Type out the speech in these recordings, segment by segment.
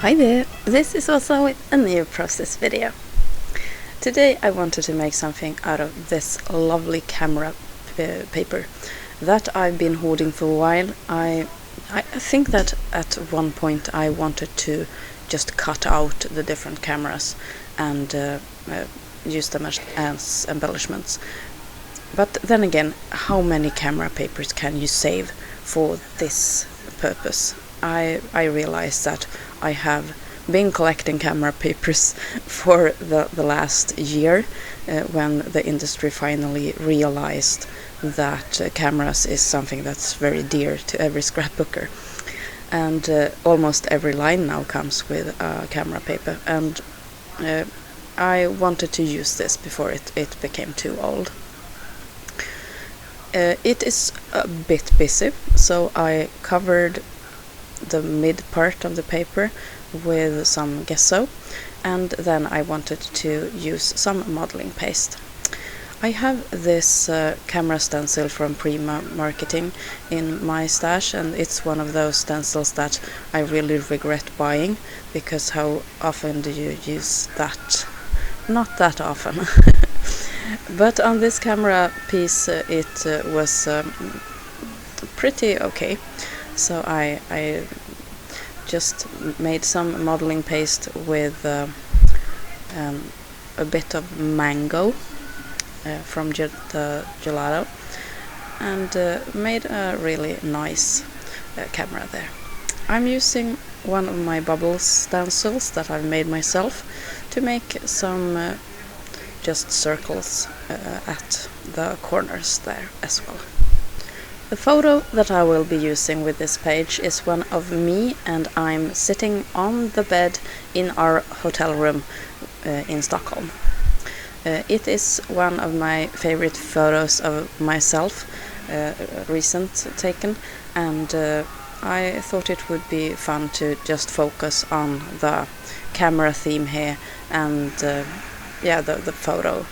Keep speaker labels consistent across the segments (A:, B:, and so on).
A: Hi there, this is also a new process video. Today I wanted to make something out of this lovely camera paper that I've been hoarding for a while. I think that at one point I wanted to just cut out the different cameras and use them as embellishments. But then again, how many camera papers can you save for this purpose? I realized that I have been collecting camera papers for the last year when the industry finally realized that cameras is something that's very dear to every scrapbooker. And almost every line now comes with camera paper, and I wanted to use this before it became too old. It is a bit busy, so I covered the mid part of the paper with some gesso, and then I wanted to use some modeling paste. I have this camera stencil from Prima Marketing in my stash, and it's one of those stencils that I really regret buying, because how often do you use that? Not that often. But on this camera piece it was pretty okay, so I just made some modeling paste with a bit of mango from the gelato, and made a really nice camera there. I'm using one of my bubble stencils that I've made myself to make some just circles at the corners there as well. The photo that I will be using with this page is one of me, and I'm sitting on the bed in our hotel room in Stockholm. It is one of my favorite photos of myself, recent taken, and I thought it would be fun to just focus on the camera theme here and the photo.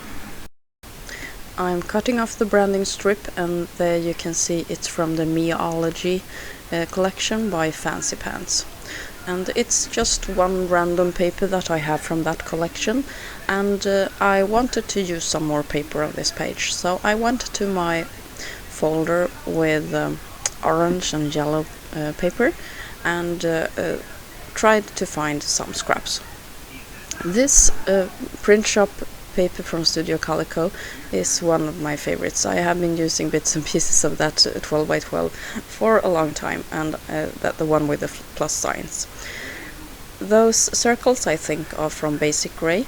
A: I'm cutting off the branding strip, and there you can see it's from the Meology collection by Fancy Pants. And it's just one random paper that I have from that collection, and I wanted to use some more paper on this page. So I went to my folder with orange and yellow paper and tried to find some scraps. This print shop paper from Studio Calico is one of my favorites. I have been using bits and pieces of that 12 by 12 for a long time, and that the one with the plus signs. Those circles I think are from Basic Grey,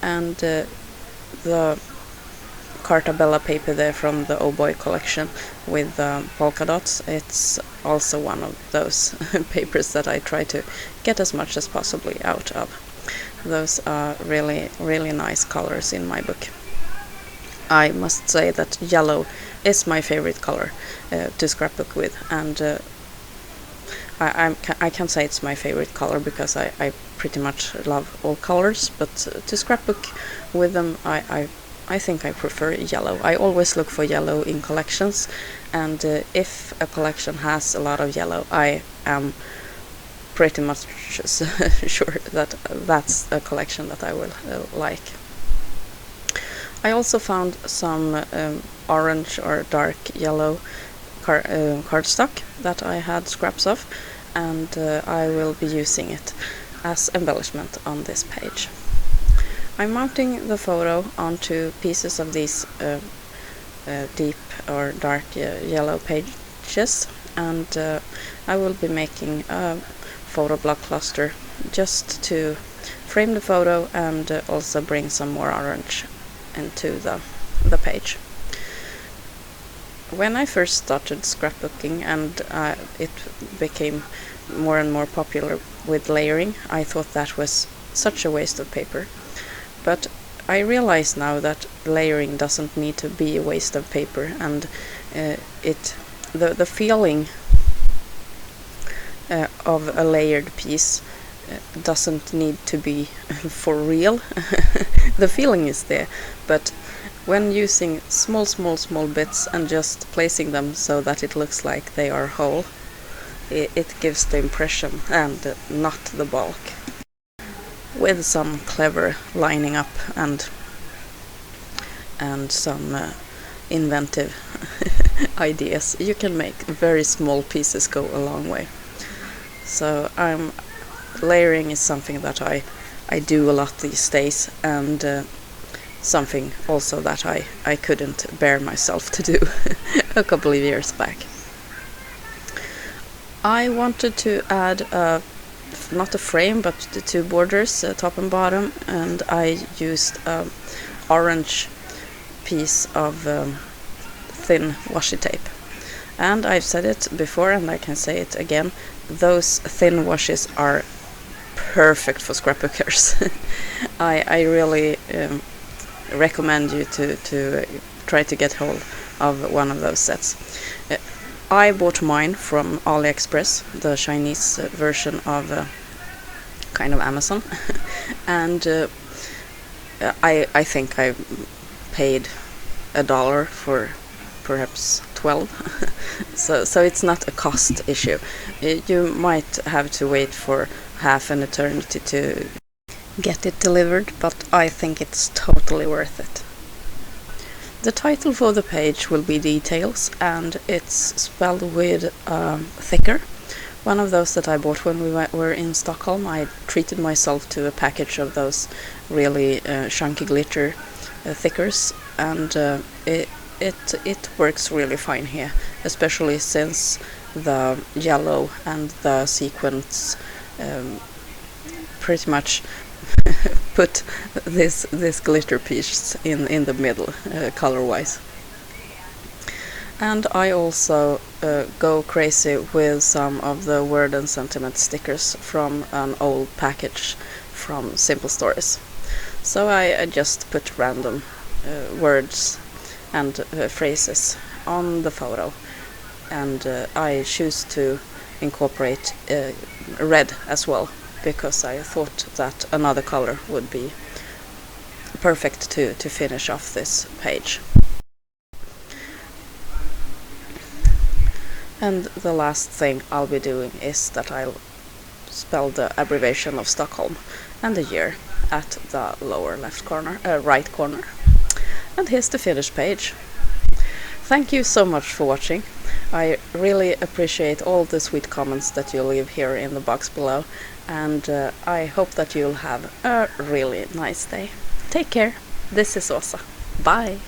A: and the Carta Bella paper there from the Oh Boy collection with polka dots. It's also one of those papers that I try to get as much as possibly out of. Those are really, really nice colors in my book. I must say that yellow is my favorite color to scrapbook with, and I can't say it's my favorite color because I pretty much love all colors, but to scrapbook with them I think I prefer yellow. I always look for yellow in collections, and if a collection has a lot of yellow, I am pretty much sure that that's a collection that I will like. I also found some orange or dark yellow cardstock that I had scraps of, and I will be using it as embellishment on this page. I'm mounting the photo onto pieces of these deep or dark yellow pages, and I will be making a photo block cluster just to frame the photo and also bring some more orange into the page. When I first started scrapbooking and it became more and more popular with layering, I thought that was such a waste of paper. But I realize now that layering doesn't need to be a waste of paper, and the feeling of a layered piece doesn't need to be for real. The feeling is there, but when using small bits and just placing them so that it looks like they are whole, it gives the impression and not the bulk. with some clever lining up and some inventive ideas, you can make very small pieces go a long way. So layering is something that I do a lot these days, and something also that I couldn't bear myself to do a couple of years back. I wanted to add not a frame but the two borders, top and bottom, and I used orange piece of thin washi tape. And I've said it before and I can say it again, those thin washes are perfect for scrapbookers. I really recommend you to try to get hold of one of those sets. I bought mine from AliExpress, the Chinese version of kind of Amazon, and I think I paid $1 for perhaps 12. so it's not a cost issue. You might have to wait for half an eternity to get it delivered, but I think it's totally worth it. The title for the page will be Details, and it's spelled with thicker. One of those that I bought when we were in Stockholm. I treated myself to a package of those really chunky glitter thickers, and it works really fine here, especially since the yellow and the sequins pretty much put this glitter piece in the middle, color-wise. And I also go crazy with some of the word and sentiment stickers from an old package from Simple Stories. So I just put random words and phrases on the photo, and I choose to incorporate red as well, because I thought that another color would be perfect to finish off this page. And the last thing I'll be doing is that I'll spell the abbreviation of Stockholm and the year at the lower left corner, right corner. And here's the finished page. Thank you so much for watching. I really appreciate all the sweet comments that you leave here in the box below, and I hope that you'll have a really nice day. Take care. This is Åsa. Bye.